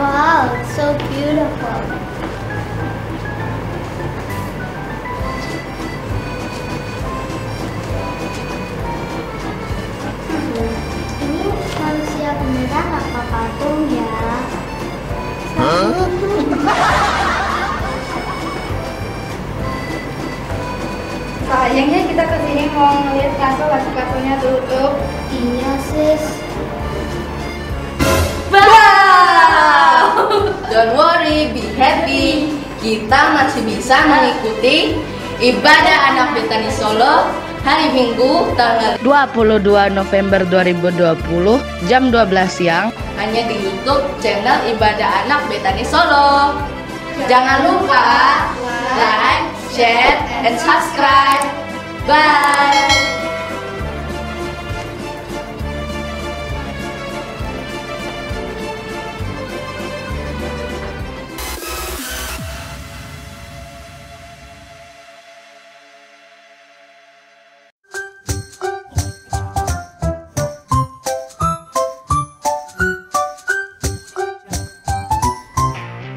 Wow, it's so beautiful. Ini manusia beneran apa patung ya? Sayangnya kita kesini mau ngeliat kaso, lagi kasonya tutup. Iya sis. Wow! Don't worry, be happy. Kita masih bisa mengikuti ibadah anak Betani Solo hari Minggu tanggal 22 November 2020 jam 12 siang hanya di YouTube channel Ibadah Anak Betani Solo. Jangan lupa like, share, and subscribe. Bye.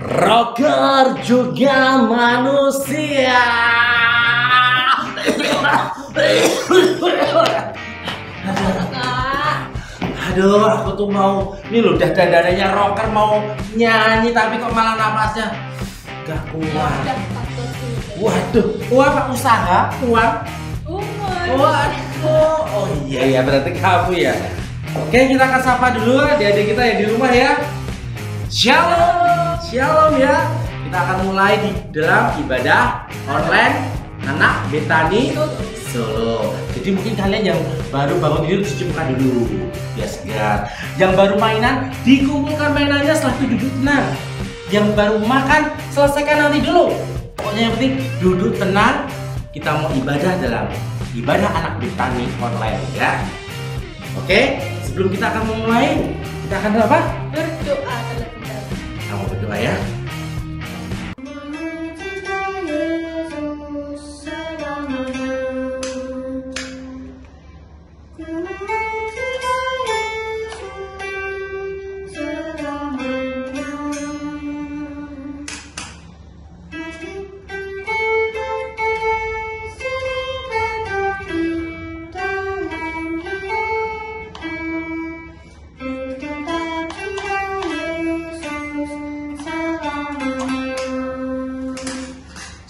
Rocker juga manusia. Aduh, aku tuh mau, ini loh udah dandanannya rocker mau nyanyi tapi kok malah napasnya gak kuat. Waduh, apa usaha? Uang? Waduh, oh iya berarti kamu ya. Oke, kita akan sapa dulu adik-adik kita yang di rumah ya. Shalom, shalom ya. Kita akan mulai di dalam ibadah online Anak Betani Solo. Jadi mungkin kalian yang baru bangun tidur cuci muka dulu, biar segar. Yang baru mainan dikumpulkan mainannya setelah itu duduk tenang. Yang baru makan selesaikan nanti dulu. Pokoknya yang penting duduk tenang. Kita mau ibadah dalam ibadah Anak Betani online ya. Oke, sebelum kita akan memulai, kita akan apa? Berdoa terlebih dahulu. Kamu berdoa ya.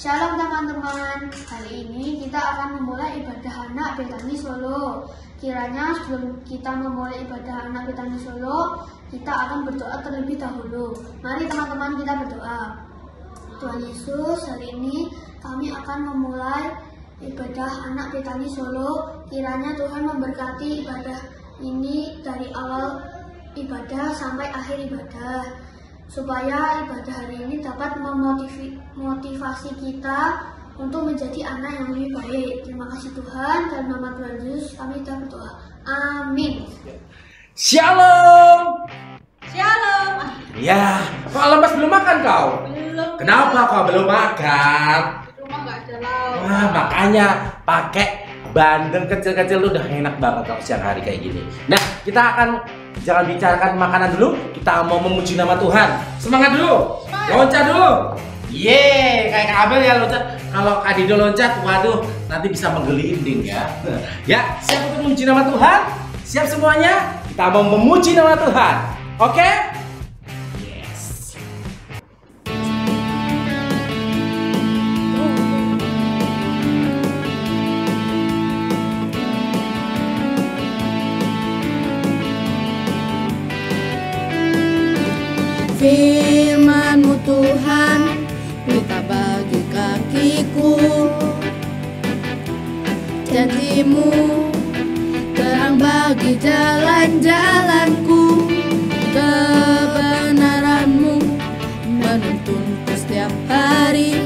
Shalom teman-teman, kali ini kita akan memulai ibadah anak Betani Solo. Kiranya sebelum kita memulai ibadah anak Betani Solo, kita akan berdoa terlebih dahulu. Mari teman-teman kita berdoa. Tuhan Yesus, hari ini kami akan memulai ibadah anak Betani Solo. Kiranya Tuhan memberkati ibadah ini dari awal ibadah sampai akhir ibadah, supaya ibadah hari ini dapat memotivasi kita untuk menjadi anak yang lebih baik. Terima kasih Tuhan, dalam nama Tuhan Yesus kami sudah berdoa. Amin. Shalom. Shalom. Ya, kok lemas belum makan kau? Belum. Kenapa kau belum makan? Di rumah nggak ada lauk. Wah, makanya pakai bandeng kecil-kecil tuh udah enak banget kalau siang hari kayak gini. Nah, kita akan jangan bicarakan makanan dulu, kita mau memuji nama Tuhan. Semangat dulu, loncat dulu. Yeay, kayak Kabel ya loncat. Kalau Kadido loncat, waduh, nanti bisa menggelinding ya. Ya, siap untuk memuji nama Tuhan? Siap semuanya? Kita mau memuji nama Tuhan. Oke? Yes. Firman-Mu Tuhan, pelita bagi kakiku. Janji-Mu, terang bagi jalan-jalanku. Kebenaran-Mu menuntunku setiap hari.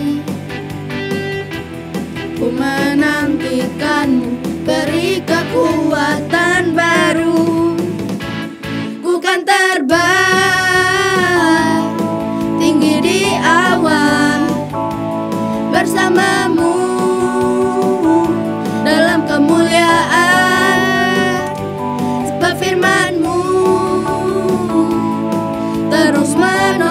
Ku menantikan-Mu, beri kekuatan baru. Ku kan terbang tinggi di awan bersama-Mu dalam kemuliaan, sebab firman-Mu terus menolong.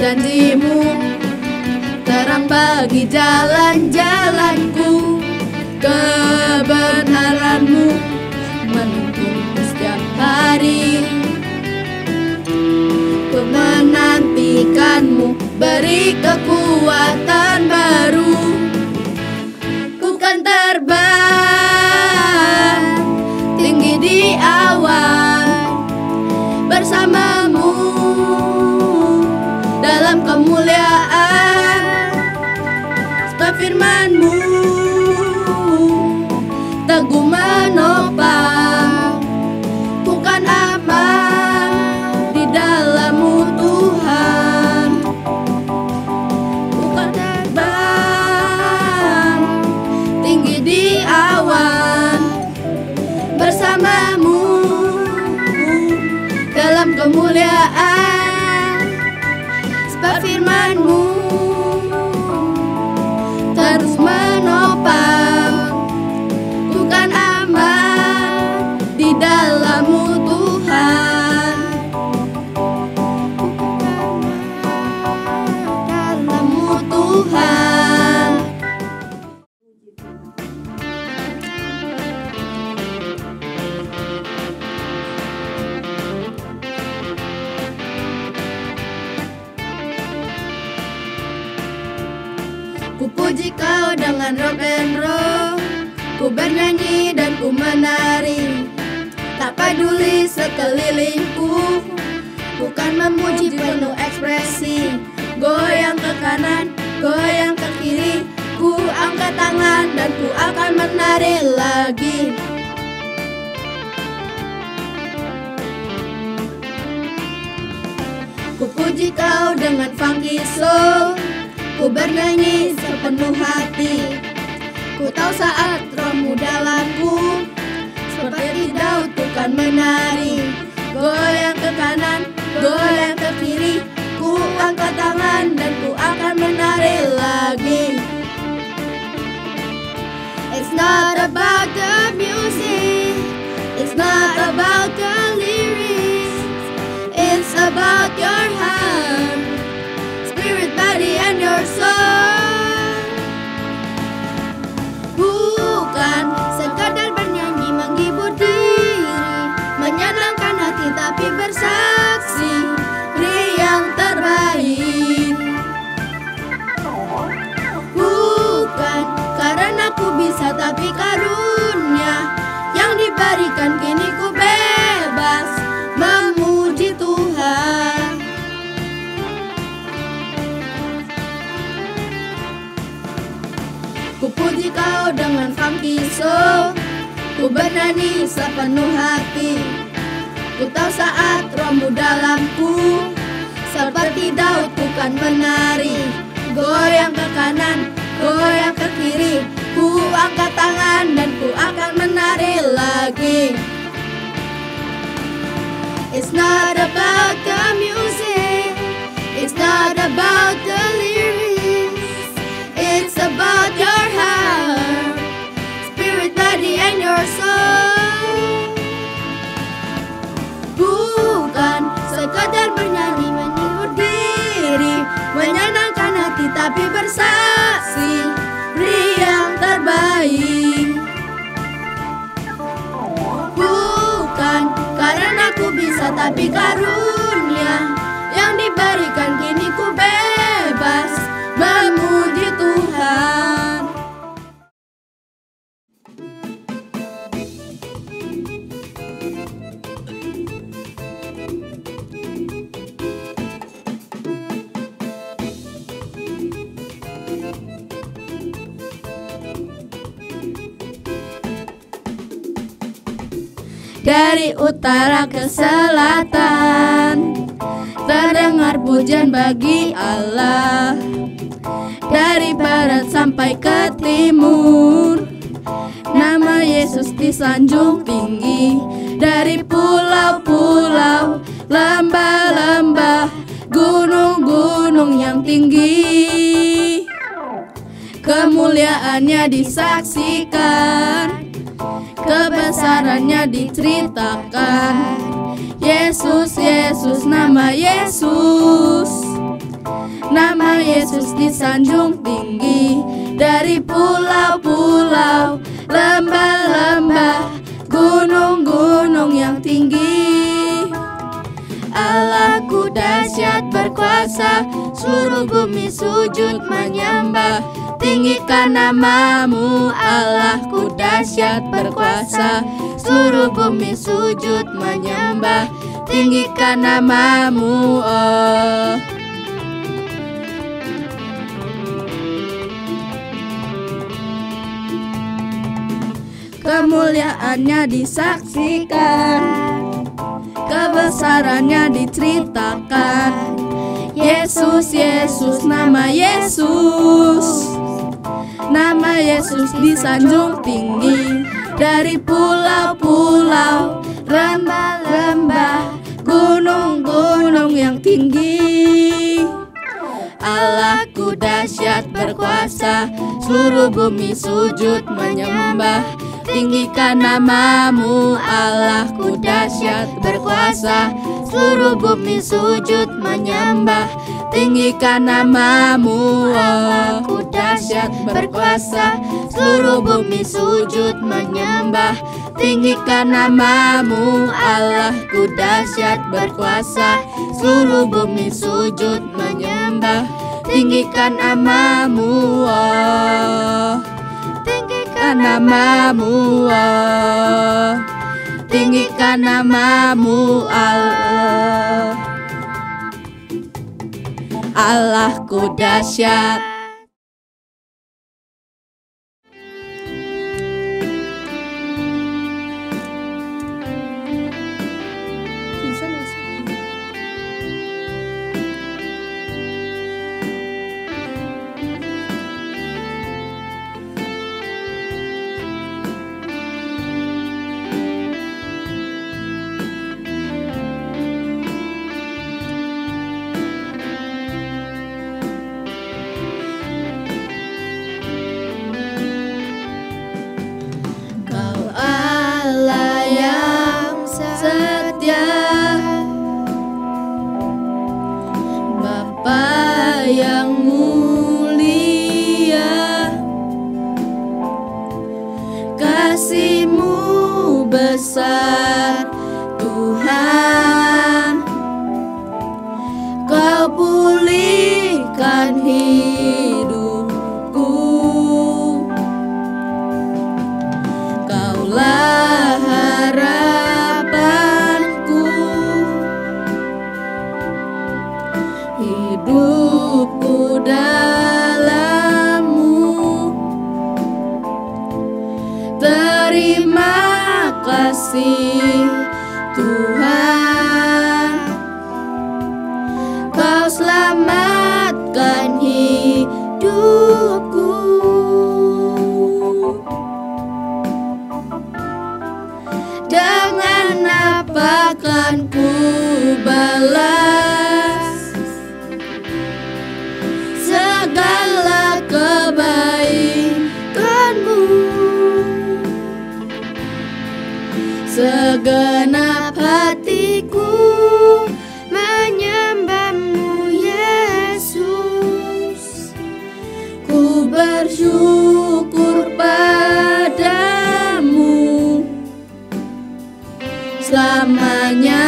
janjimu, terang bagi jalan-jalanku. Kebenaranmu menuntunku setiap hari. Ku menantikanmu, beri kekuatan baru. Ku kan terbang tinggi di awan bersamamu dalam kemuliaan. Sebab firman-Mu teguh menopang, ku kan aman di dalam-Mu Tuhan. Ku kan terbang tinggi di awan bersama-Mu dalam kemuliaan. Sebab firman-Mu terus menopang, ku kan aman di dalam-Mu Tuhan. Dalam-Mu Tuhan. Ku puji Kau dengan rock and roll, ku bernyanyi dan ku menari. Tak peduli sekelilingku, ku kan memuji penuh ekspresi. Goyang ke kanan, goyang ke kiri, ku angkat tangan dan ku akan menari lagi. Ku puji Kau dengan funky soul, ku bernyanyi sepenuh hati. Ku tahu saat Roh-Mu dalamku, seperti Daud ku kan menari. Goyang ke kanan, goyang ke kiri, ku angkat tangan dan ku akan menari lagi. It's not about the music, it's not about the lyrics, it's about your heart, spirit, body, and your soul. Bukan sekadar bernyanyi menghibur diri, menyenangkan hati tapi bersaksi beri yang terbaik. Bukan karena ku bisa tapi karunia yang diberikan, kini ku bebas memuji Tuhan. Ku puji Kau dengan funky soul, ku bernyanyi sepenuh hati. Ku tahu saat Roh-Mu dalamku, seperti Daud ku kan menari. Goyang ke kanan, goyang ke kiri, ku angkat tangan dan ku akan menari lagi. It's not about the music, it's not about the lyrics, it's about your heart, spirit, body, and your soul. Bukan sekadar bernyanyi menghibur diri, menyenangkan hati tapi bersaksi beri yang terbaik. Bukan karena ku bisa tapi karunia yang diberikan, kini ku bebas memuji Tuhan. Dari utara ke selatan terdengar pujian bagi Allah. Dari barat sampai ke timur nama Yesus disanjung tinggi. Dari pulau-pulau, lembah-lembah, gunung-gunung yang tinggi, kemuliaannya disaksikan, kebesarannya diceritakan. Yesus, Yesus, nama Yesus Yesus disanjung tinggi dari pulau-pulau, lembah-lembah, gunung-gunung yang tinggi. Allahku dahsyat berkuasa, seluruh bumi sujud menyembah. Tinggikan namamu, Allahku dahsyat berkuasa, seluruh bumi sujud menyembah. Tinggikan namamu, oh. Kemuliaannya disaksikan, kebesarannya diceritakan. Yesus, Yesus, nama Yesus, nama Yesus disanjung tinggi dari pulau-pulau, lembah-lembah, gunung-gunung yang tinggi. Allahku dahsyat berkuasa, seluruh bumi sujud menyembah. Tinggikan namamu, Allahku dahsyat berkuasa, seluruh bumi sujud menyembah. Tinggikan namamu, Allahku dahsyat berkuasa, seluruh bumi sujud menyembah. Tinggikan namamu, Allahku dahsyat berkuasa, seluruh bumi sujud menyembah. Tinggikan namamu, oh. Tinggikan namamu, oh. Tinggikan namamu, Allah. Allahku dahsyat. Yang mulia, kasih-Mu besar Tuhan. Kau pulihkan hidupku, Kaulah harapanku. Hidupku dalam-Mu, terima kasih Tuhan. Kau selamatkan hidupku. Dengan apa kan ku balas segala kebaikan-Mu? Segenap hatiku menyembah-Mu, Yesus. Ku bersyukur padamu selamanya.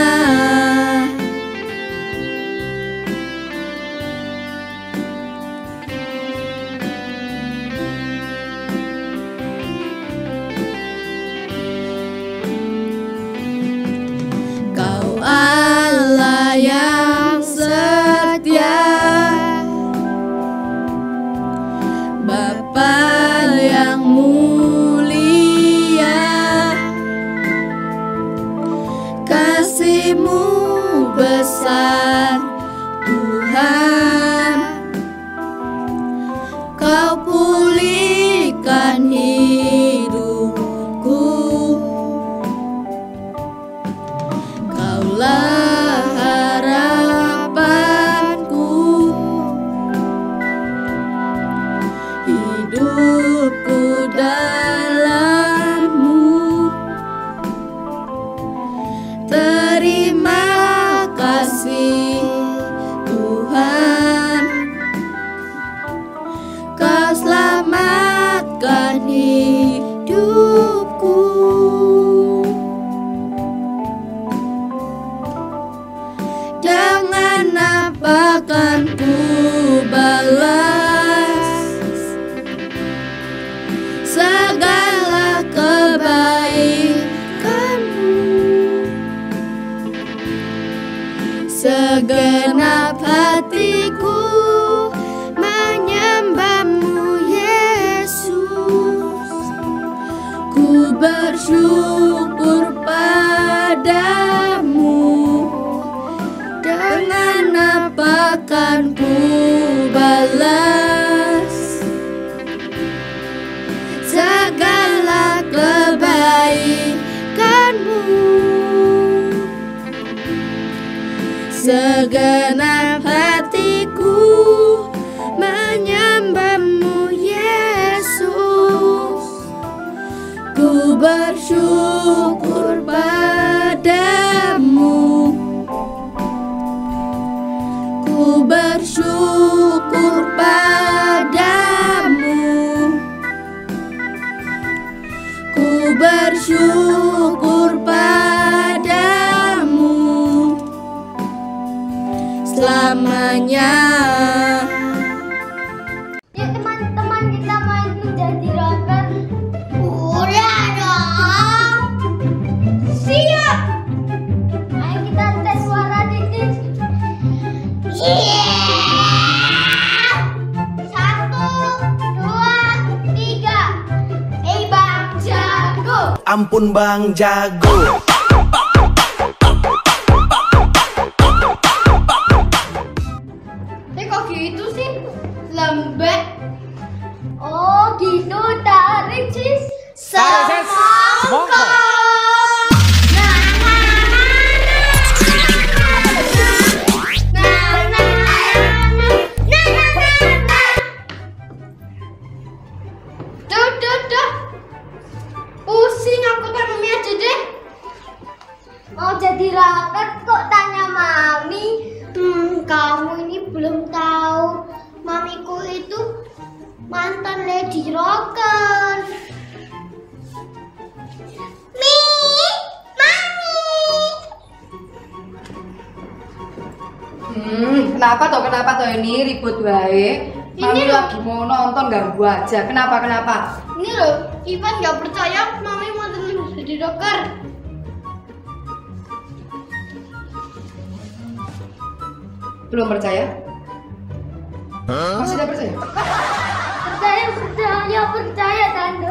apa kan ku balas segala kebaikanmu? Segenap hatiku menyembahmu Yesus. Ku bersyukur padamu. Dengan apa kan ku balas segala kebaikanmu? Segenap hatiku menyembahmu Yesus. Ku bersyukur padamu. Ku bersyukur padamu. Ku bersyukur padamu selamanya. Yuk teman-teman, kita main menjadi rocker. Udah dong. Siap. Ayo kita tes suara titik. Satu, dua, tiga. Bang Jago. Ampun Bang Jago. Kok gitu sih? Lembek. Oh gitu, tarik sis. Semongko. Duh. Pusing aku kan Mami aja deh. Mau jadi rocker kok tanya Mami? Kamu ini belum tahu. Mamiku itu mantan lady rocker. Kenapa toh ini ribut wae? Mami Ini loh. lagi mau nonton ganggu aja. Kenapa? Ini loh, Ivan nggak percaya Mami mantan lady rocker. Belum percaya? Masih tidak percaya? Percaya Tante.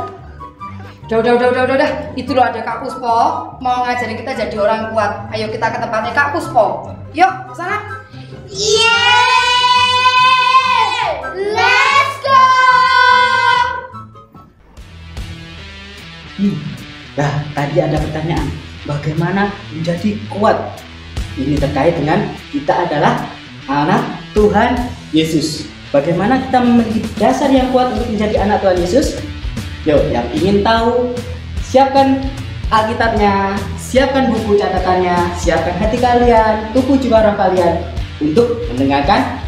Udah. Itu loh ada Kak Puspo mau ngajarin kita jadi orang kuat. Ayo kita ke tempatnya Kak Puspo. Yuk, sana. Yeay! Let's go! Nah, tadi ada pertanyaan, bagaimana menjadi kuat? Ini terkait dengan kita adalah anak Tuhan Yesus. Bagaimana kita memiliki dasar yang kuat untuk menjadi anak Tuhan Yesus? Yuk, yang ingin tahu, siapkan Alkitabnya, siapkan buku catatannya, siapkan hati kalian, tubuh jiwa roh kalian untuk mendengarkan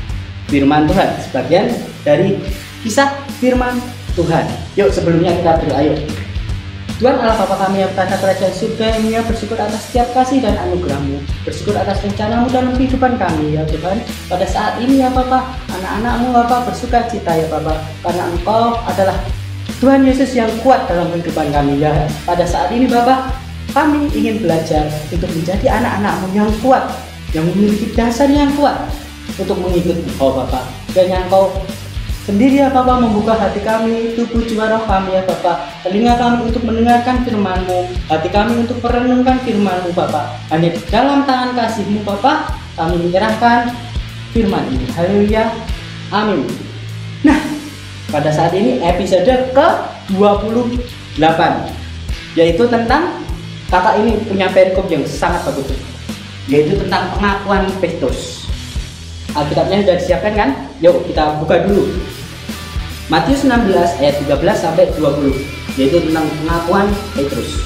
firman Tuhan. Sebagian dari kisah firman Tuhan. Yuk, sebelumnya kita berdoa. Yuk. Tuhan Allah Bapa kami yang berada kerajaan surga ini, ya bersyukur atas setiap kasih dan anugerah-Mu, bersyukur atas rencana-Mu dalam kehidupan kami ya Tuhan. Pada saat ini ya Bapa, anak-anak-Mu Bapa bersuka cita ya Bapa, karena Engkau adalah Tuhan Yesus yang kuat dalam kehidupan kami ya. Pada saat ini Bapa, kami ingin belajar untuk menjadi anak-anak-Mu yang kuat, yang memiliki dasar yang kuat untuk mengikuti Engkau Bapa. Dan yang Engkau sendiri ya Bapa membuka hati kami, tubuh jiwa roh kami ya Bapa, telinga kami untuk mendengarkan firman-Mu, hati kami untuk merenungkan firman-Mu Bapa. Hanya di dalam tangan kasih-Mu Bapa, kami menyerahkan firman ini. Haleluya, amin. Nah, pada saat ini episode ke-28, yaitu tentang kakak ini punya perikop yang sangat bagus, yaitu tentang pengakuan Petrus. Alkitabnya sudah disiapkan kan? Yuk kita buka dulu. Matius 16 ayat 13 sampai 20, yaitu tentang pengakuan Petrus.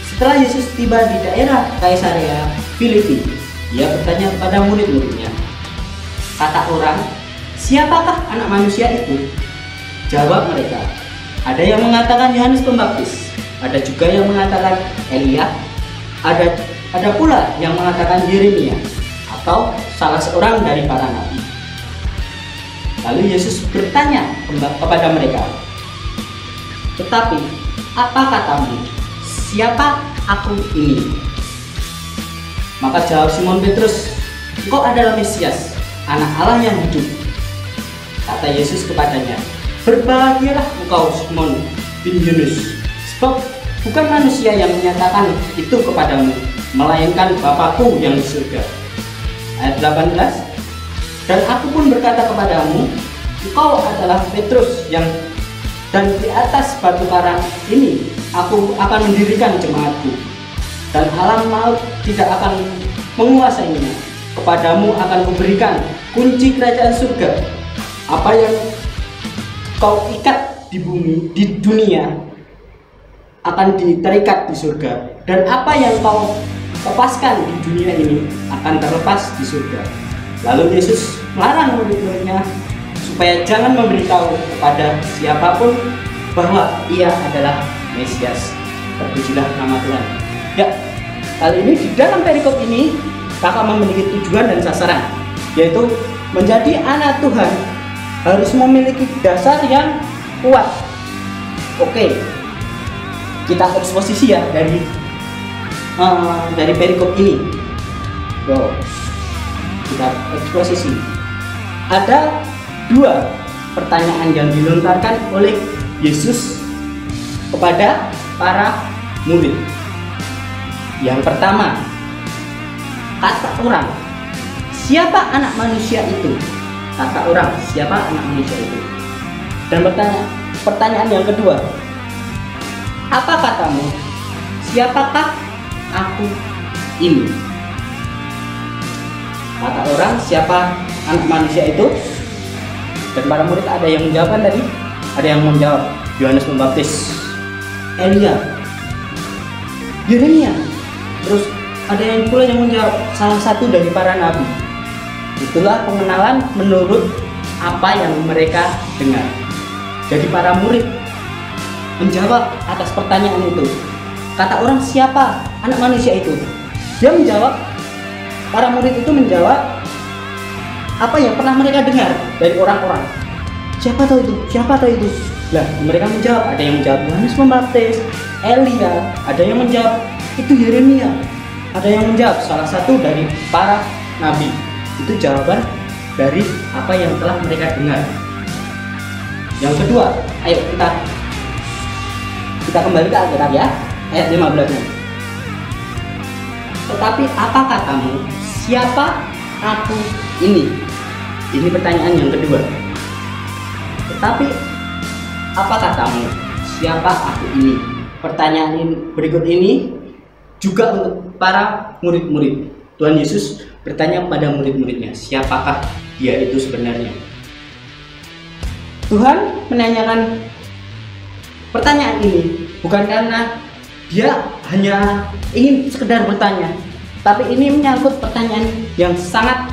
Setelah Yesus tiba di daerah Kaisarea Filipi, ia bertanya kepada murid-muridnya, "Kata orang, siapakah anak manusia itu?" Jawab mereka, "Ada yang mengatakan Yohanes Pembaptis, ada juga yang mengatakan Elia, ada pula yang mengatakan Yeremia atau salah seorang dari para nabi. Lalu Yesus bertanya kepada mereka, "Tetapi apa katamu? Siapa aku ini?" Maka jawab Simon Petrus, "Engkau adalah Mesias, Anak Allah yang hidup." Kata Yesus kepadanya, "Berbahagialah engkau Simon bin Yunus, sebab bukan manusia yang menyatakan itu kepadamu, melainkan Bapa-Ku yang di surga." Ayat 18, "Dan aku pun berkata kepadamu, engkau adalah Petrus dan di atas batu karang ini aku akan mendirikan jemaatku, dan alam maut tidak akan menguasainya. Kepadamu akan kuberikan kunci kerajaan surga. Apa yang kau ikat di dunia akan diterikat di surga, dan apa yang kau lepaskan di dunia ini akan terlepas di surga." Lalu Yesus melarang murid-muridnya supaya jangan memberitahu kepada siapapun bahwa ia adalah Mesias. Terpujilah nama Tuhan. Ya, kali ini di dalam perikop ini kakak memiliki tujuan dan sasaran, yaitu menjadi anak Tuhan harus memiliki dasar yang kuat. Oke, kita eksposisi ya dari perikop ini. Kita eksposisi. Ada dua pertanyaan yang dilontarkan oleh Yesus kepada para murid. Yang pertama, kata orang, "Siapa anak manusia itu?" Kata orang, "Siapa anak manusia itu?" Dan pertanyaan yang kedua, "Apa katamu? Siapakah aku ini?" Kata orang, "Siapa anak manusia itu?" Dan para murid ada yang menjawab tadi, ada yang menjawab Yohanes Pembaptis, Elia, Yeremia. Terus ada yang pula yang menjawab salah satu dari para nabi. Itulah pengenalan menurut apa yang mereka dengar. Jadi para murid menjawab atas pertanyaan itu. Kata orang, "Siapa anak manusia itu?" Dia menjawab, para murid itu menjawab apa yang pernah mereka dengar dari orang-orang. Siapa tahu itu? Siapa tahu itu? Lah, mereka menjawab, ada yang menjawab Yohanes Pembaptis, Elia, ada yang menjawab itu Yeremia, ada yang menjawab salah satu dari para nabi. Itu jawaban dari apa yang telah mereka dengar. Yang kedua, ayo kita kembali ke Alkitab ya, ayat 15-nya. "Tetapi apa katamu? Siapa aku ini?" Ini pertanyaan yang kedua. "Tetapi apa katamu? Siapa aku ini?" Pertanyaan berikut ini juga untuk para murid-murid. Tuhan Yesus bertanya kepada murid-muridnya, siapakah dia itu sebenarnya? Tuhan menanyakan pertanyaan ini bukan karena dia hanya ingin sekedar bertanya, tapi ini menyangkut pertanyaan yang sangat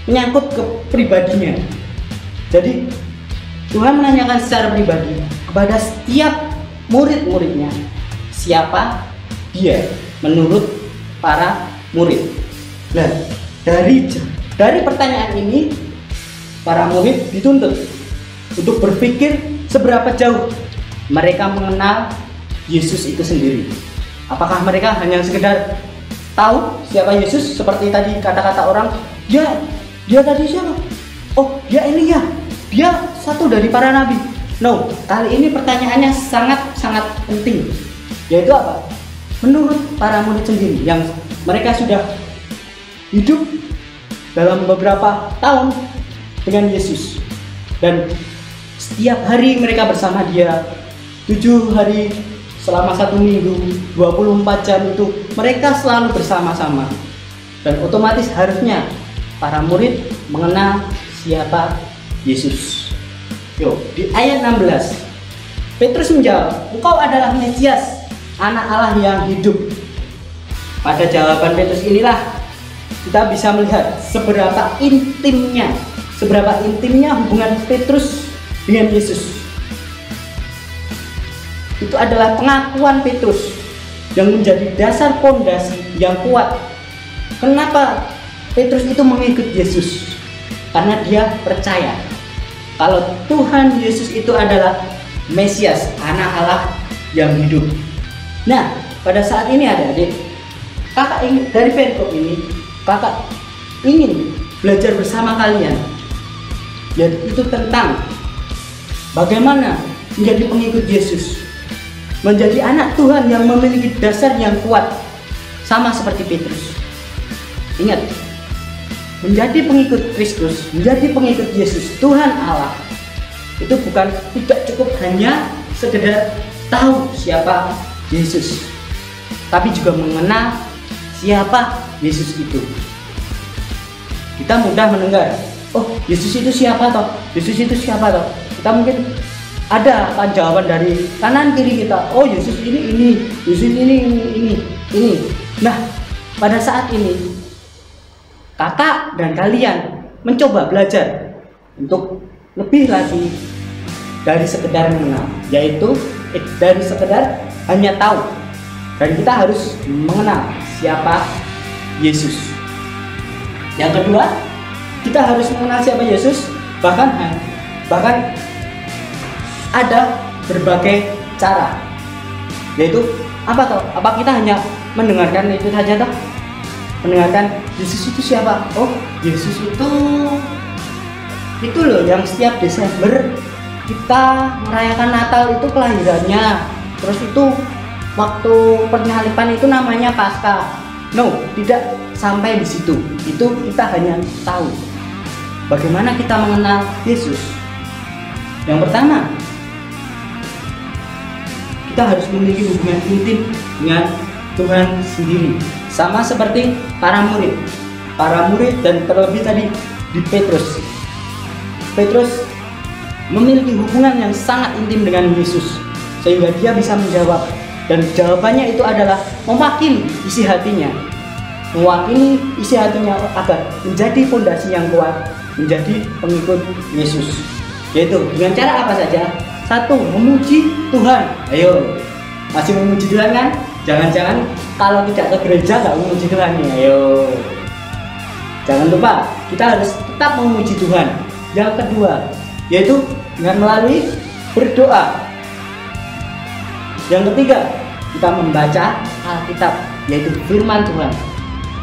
menyangkut ke pribadinya. Jadi Tuhan menanyakan secara pribadi kepada setiap murid-muridnya, siapa dia menurut para murid. Nah, dari pertanyaan ini para murid dituntut untuk berpikir seberapa jauh mereka mengenal Yesus itu sendiri. Apakah mereka hanya sekedar tahu siapa Yesus seperti tadi kata-kata orang, dia tadi siapa? Oh, dia Elia. Dia satu dari para nabi. No, kali ini pertanyaannya sangat-sangat penting. Yaitu apa? Menurut para murid sendiri yang mereka sudah hidup dalam beberapa tahun dengan Yesus, dan setiap hari mereka bersama dia 7 hari selama 1 minggu 24 jam itu mereka selalu bersama-sama, dan otomatis harusnya para murid mengenal siapa Yesus. Di ayat 16 Petrus menjawab, "Engkau adalah Mesias, Anak Allah yang hidup." Pada jawaban Petrus inilah kita bisa melihat seberapa intimnya hubungan Petrus dengan Yesus. Itu adalah pengakuan Petrus yang menjadi dasar fondasi yang kuat Kenapa Petrus itu mengikut Yesus? Karena dia percaya kalau Tuhan Yesus itu adalah Mesias, anak Allah yang hidup. Nah, pada saat ini adik-adik, kakak ingin dari perikop ini, kakak ingin belajar bersama kalian, yaitu tentang bagaimana menjadi pengikut Yesus, menjadi anak Tuhan yang memiliki dasar yang kuat, sama seperti Petrus. Ingat, menjadi pengikut Kristus, menjadi pengikut Yesus, Tuhan Allah, itu bukan tidak cukup hanya sekedar tahu siapa Yesus, tapi juga mengenal siapa Yesus itu. Kita mudah mendengar, oh Yesus itu siapa toh? Yesus itu siapa toh? Kita mungkin ada kan jawaban dari kanan kiri kita. Oh Yesus ini, Yesus ini. Nah, pada saat ini kakak dan kalian mencoba belajar untuk lebih lagi dari sekedar mengenal, yaitu dari sekedar hanya tahu, dan kita harus mengenal siapa Yesus. Yang kedua, kita harus mengenal siapa Yesus, bahkan ada berbagai cara, yaitu apa toh? Apa kita hanya mendengarkan itu saja toh? Mendengarkan Yesus itu siapa? Oh, Yesus itu loh yang setiap Desember kita merayakan Natal itu kelahirannya. Terus itu waktu penyaliban itu namanya Paskah. No, tidak sampai di situ. Itu kita hanya tahu bagaimana kita mengenal Yesus. Yang pertama, kita harus memiliki hubungan intim dengan Tuhan sendiri, sama seperti para murid dan terlebih tadi di Petrus memiliki hubungan yang sangat intim dengan Yesus, sehingga dia bisa menjawab, dan jawabannya itu adalah mewakili isi hatinya agar menjadi fondasi yang kuat, menjadi pengikut Yesus, yaitu dengan cara apa saja? Satu, memuji Tuhan. Ayo, masih memuji Tuhan kan? Jangan-jangan kalau tidak ke gereja nggak memuji Tuhan nih. Ayo, jangan lupa kita harus tetap memuji Tuhan. Yang kedua, yaitu dengan melalui berdoa. Yang ketiga, kita membaca Alkitab, yaitu firman Tuhan.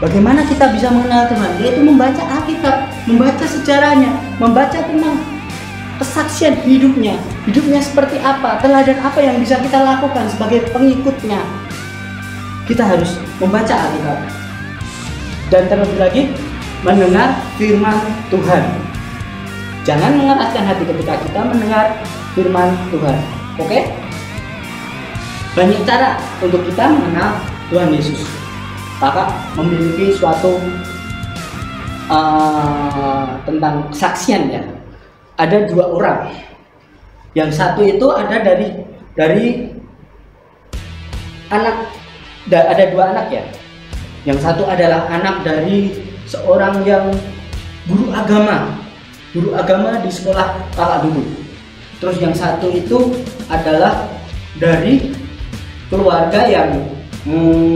Bagaimana kita bisa mengenal Tuhan? Yaitu membaca Alkitab, membaca sejarahnya, membaca tentang kesaksian hidupnya seperti apa, teladan apa yang bisa kita lakukan sebagai pengikutnya. Kita harus membaca Alkitab, dan terlebih lagi mendengar firman Tuhan. Jangan mengeraskan hati ketika kita mendengar firman Tuhan. Oke? Banyak cara untuk kita mengenal Tuhan Yesus. Kakak memiliki suatu tentang kesaksian ya. Ada dua orang. Yang satu itu ada dari anak, ada dua anak ya. Yang satu adalah anak dari seorang yang guru agama di sekolah kakak dulu. Terus yang satu itu adalah dari keluarga yang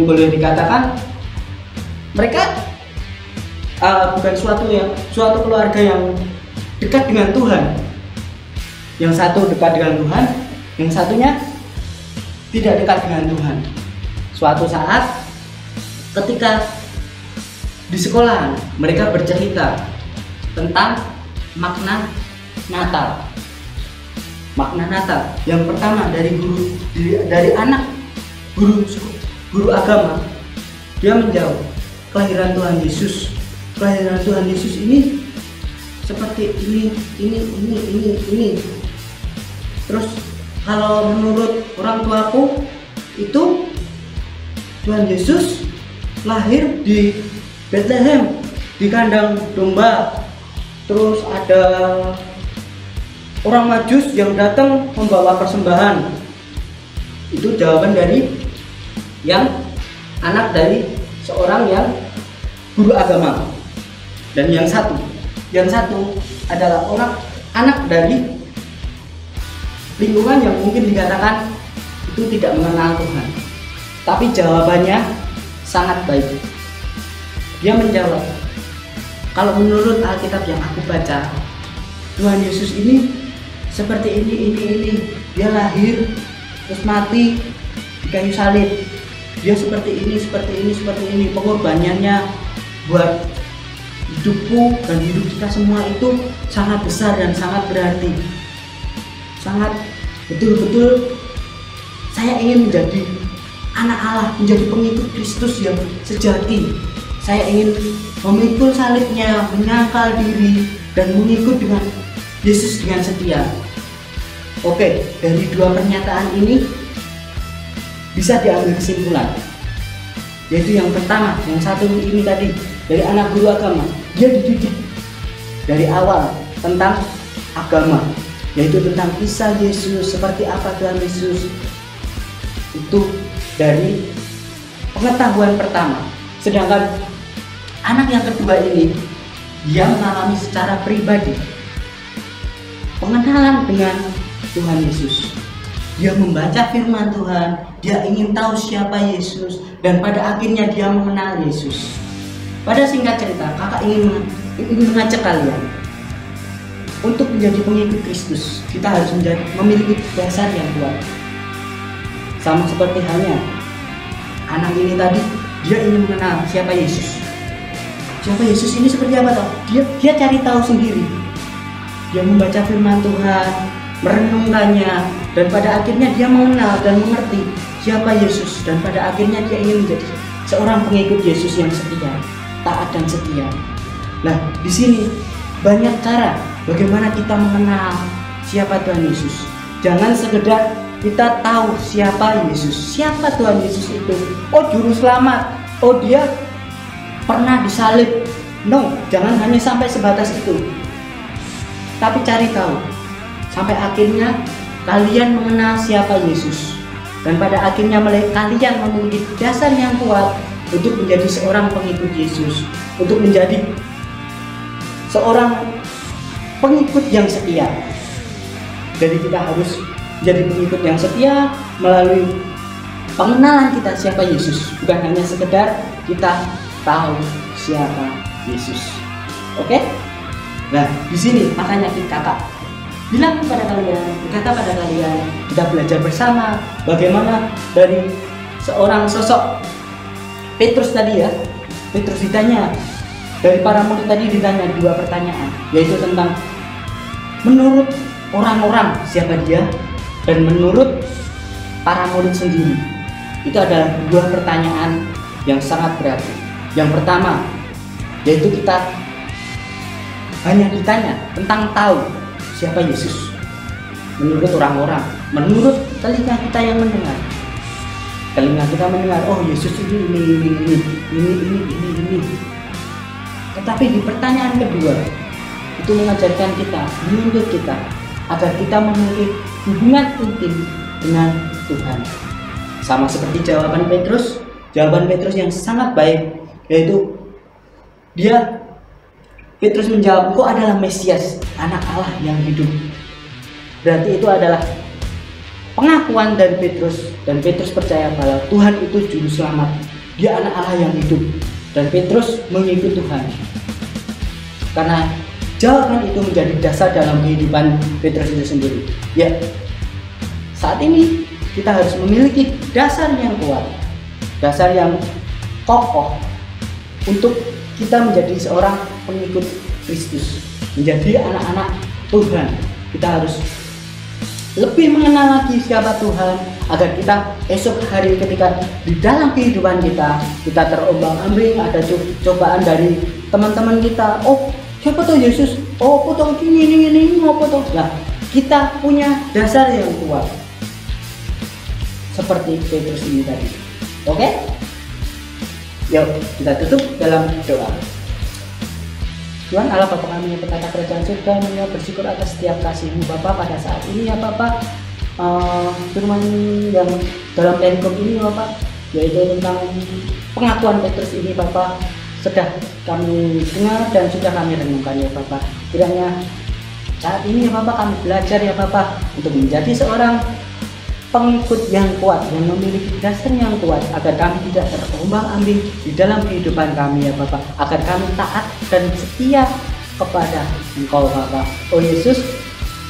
boleh dikatakan mereka bukan suatu keluarga yang dekat dengan Tuhan. Yang satu dekat dengan Tuhan, yang satunya tidak dekat dengan Tuhan. Suatu saat ketika di sekolah mereka bercerita tentang makna Natal. Makna Natal yang pertama dari anak guru agama, dia menjawab, kelahiran Tuhan Yesus ini seperti ini. Terus kalau menurut orang tuaku itu Tuhan Yesus lahir di Bethlehem, di kandang domba. Terus ada orang Majus yang datang membawa persembahan. Itu jawaban dari yang anak dari seorang yang guru agama. Dan yang satu adalah anak dari lingkungan yang mungkin dikatakan itu tidak mengenal Tuhan. Tapi jawabannya sangat baik. Dia menjawab, kalau menurut Alkitab yang aku baca, Tuhan Yesus ini seperti ini. Dia lahir, terus mati di kayu salib. Dia seperti ini. Pengorbanannya buat hidupku dan hidup kita semua itu sangat besar dan sangat berarti. Sangat betul-betul saya ingin menjadi anak Allah, menjadi pengikut Kristus yang sejati. Saya ingin memikul salibnya, menyangkal diri, dan mengikut dengan Yesus dengan setia. Oke, dari dua pernyataan ini bisa diambil kesimpulan, yaitu yang pertama, yang satu ini tadi, dari anak guru agama, dia dididik dari awal tentang agama, yaitu tentang kisah Yesus, seperti apa Tuhan Yesus. Itu dari pengetahuan pertama. Sedangkan anak yang kedua ini, dia mengalami secara pribadi pengenalan dengan Tuhan Yesus. Dia membaca firman Tuhan, dia ingin tahu siapa Yesus, dan pada akhirnya dia mengenal Yesus. Pada singkat cerita, kakak ingin mengajak kalian untuk menjadi pengikut Kristus. Kita harus memiliki dasar yang kuat. Sama seperti halnya anak ini tadi, dia ingin mengenal siapa Yesus. Siapa Yesus ini seperti apa toh? Dia cari tahu sendiri. Dia membaca firman Tuhan, merenungkannya, dan pada akhirnya dia mengenal dan mengerti siapa Yesus, dan pada akhirnya dia ingin menjadi seorang pengikut Yesus yang setia, taat dan setia. Nah, di sini banyak cara bagaimana kita mengenal siapa Tuhan Yesus. Jangan sekedar kita tahu siapa Yesus, siapa Tuhan Yesus itu. Oh, juru selamat. Oh, dia pernah disalib. No, jangan hanya sampai sebatas itu. Tapi cari tahu sampai akhirnya kalian mengenal siapa Yesus, dan pada akhirnya kalian memiliki dasar yang kuat untuk menjadi seorang pengikut Yesus, untuk menjadi seorang pengikut yang setia. Jadi kita harus menjadi pengikut yang setia melalui pengenalan kita siapa Yesus, bukan hanya sekedar kita tahu siapa Yesus. Oke? Nah, di sini makanya kakak bilang kepada kalian, berkata pada kalian, kita belajar bersama bagaimana dari seorang sosok Petrus tadi ya. Petrus ditanya, dari para murid tadi ditanya dua pertanyaan, yaitu tentang menurut orang-orang siapa dia, dan menurut para murid sendiri. Itu adalah dua pertanyaan yang sangat berarti. Yang pertama, yaitu kita hanya ditanya tentang tahu siapa Yesus menurut orang-orang, menurut telinga kita yang mendengar. Telinga kita mendengar, oh Yesus ini. Tetapi di pertanyaan kedua, itu mengajarkan kita, menuntut kita agar kita memiliki hubungan intim dengan Tuhan. Sama seperti jawaban Petrus yang sangat baik, yaitu Petrus menjawab, engkau adalah Mesias, anak Allah yang hidup. Berarti itu adalah pengakuan dari Petrus, dan Petrus percaya bahwa Tuhan itu juru selamat, dia anak Allah yang hidup, dan Petrus mengikut Tuhan. Karena jawaban itu menjadi dasar dalam kehidupan Petrus itu sendiri. Ya, saat ini kita harus memiliki dasar yang kuat, dasar yang kokoh untuk kita menjadi seorang pengikut Kristus, menjadi anak-anak Tuhan. Kita harus lebih mengenal lagi siapa Tuhan, agar kita esok hari ketika di dalam kehidupan kita terombang-ambing, ada cobaan dari teman-teman kita. Oh, siapa tuh Yesus? Oh, potong ini mau potong. Nah, kita punya dasar yang kuat seperti Petrus ini tadi. Oke? Yuk, kita tutup dalam doa. Tuhan Allah Bapa kami yang berkata kerajaan surga, kami bersyukur atas setiap kasih-Mu Bapa pada saat ini ya Bapa. Firman yang dalam perikop ini Bapa, yaitu tentang pengakuan Petrus ini Bapa, sudah kami dengar dan sudah kami renungkan ya Bapa. Kiranya saat ini ya Bapa kami belajar ya Bapa untuk menjadi seorang pengikut yang kuat, yang memiliki dasar yang kuat, agar kami tidak terombang-ambing di dalam kehidupan kami ya Bapak, agar kami taat dan setia kepada Engkau Bapak. Oh Yesus,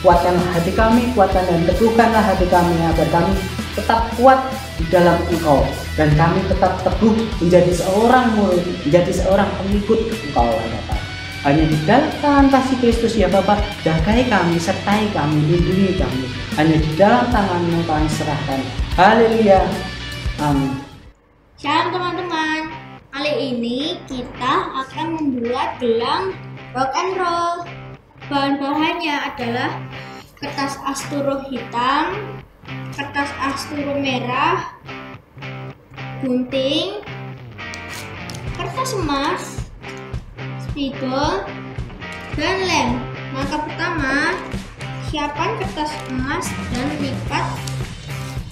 kuatkanlah hati kami, kuatkan dan teguhkanlah hati kami agar kami tetap kuat di dalam Engkau dan kami tetap teguh menjadi seorang murid, menjadi seorang pengikut Engkau ya Bapak. Hanya di dalam tangan kasih Kristus ya Bapak, jagai kami, sertai kami, lindungi kami. Hanya di dalam tangan-Mu kami serahkan. Haleluya. Amin. Shalom teman-teman. Kali ini kita akan membuat gelang rock and roll. Bahan-bahannya adalah kertas asturo hitam, kertas asturo merah, gunting, kertas emas, spidol, dan lem. Langkah pertama, siapkan kertas emas dan lipat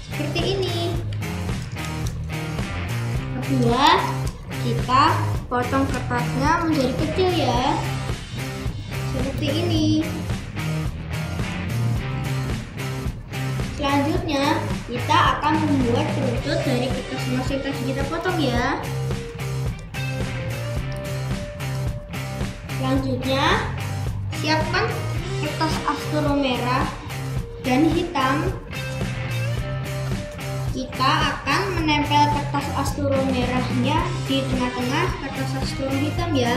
seperti ini. Kedua, kita potong kertasnya menjadi kecil ya, seperti ini. Selanjutnya, kita akan membuat perutut dari kertas emas yang tadi kita potong ya. Selanjutnya, siapkan kertas asturo merah dan hitam. Kita akan menempel kertas asturo merahnya di tengah-tengah kertas asturo hitam ya.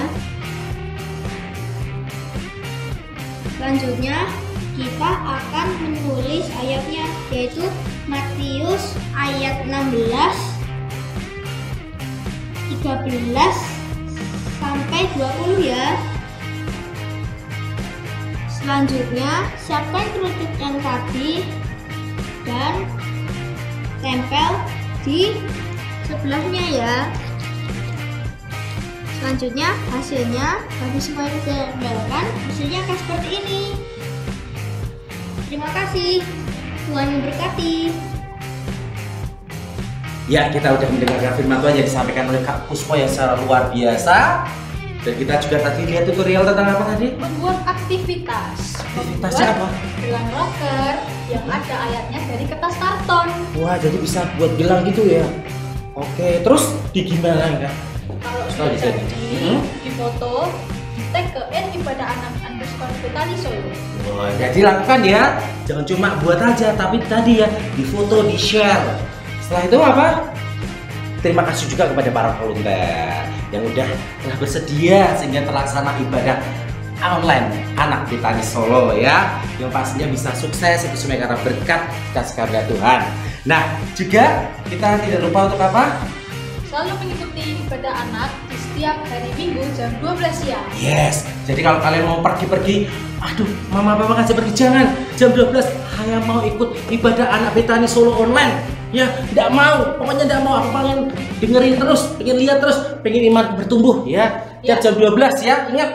Selanjutnya, kita akan menulis ayatnya, yaitu Matius ayat 16, 13 sampai 20 ya. Selanjutnya, siapkan perutut yang tadi dan tempel di sebelahnya ya. Selanjutnya, hasilnya bagi semua yang ditempelkan, hasilnya akan seperti ini. Terima kasih, Tuhan memberkati. Ya, kita udah mendengarkan firman Tuhan yang disampaikan oleh Kak Puspo yang secara luar biasa. Dan kita juga tadi lihat tutorial tentang apa tadi? Membuat aktivitas. Aktivitasnya apa? Gelang rocker yang ada ayatnya dari kertas karton. Wah, jadi bisa buat gelang gitu ya? Oke, terus di gimana Kak? Kalau Setelah sudah dijadi. jadi, difoto, di tag ke @ibadaanak_Betani_Solo. Wah, jadi lakukan ya. Jangan cuma buat aja, tapi tadi ya di-foto, di-share. Setelah itu apa? Terima kasih juga kepada para volunteer yang udah telah bersedia sehingga terlaksana ibadah online Anak Betani Solo ya, yang pastinya bisa sukses itu semua karena berkat kasih karunia Tuhan. Nah, juga kita tidak lupa untuk apa? Selalu mengikuti ibadah anak di setiap hari Minggu jam 12 siang. Yes, jadi kalau kalian mau pergi-pergi, aduh, mama papa kasih pergi, jangan jam 12, saya mau ikut ibadah Anak Betani Solo online. Ya, tidak mau, pokoknya tidak mau. Aku pengen dengerin terus, pengen lihat terus, pengen iman bertumbuh ya. Tiap jam 12 ya, ingat.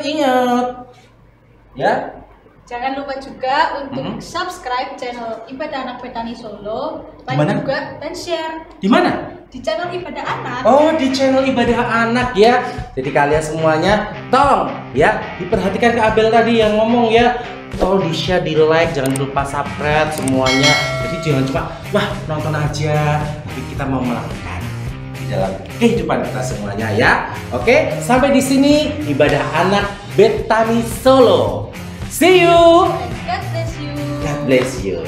Ya. Jangan lupa juga untuk subscribe channel Ibadah Anak Betani Solo, like Dimana? juga dan share Di mana? di channel Ibadah Anak. Oh, di channel Ibadah Anak ya. Jadi kalian semuanya tolong ya diperhatikan ke Abel tadi yang ngomong ya. Tolong di share, di like, jangan lupa subscribe semuanya. Jadi jangan cuma wah nonton aja, tapi kita mau melakukan di dalam kehidupan kita semuanya ya. Oke, sampai di sini Ibadah Anak Betani Solo. See you. God bless you. God bless you.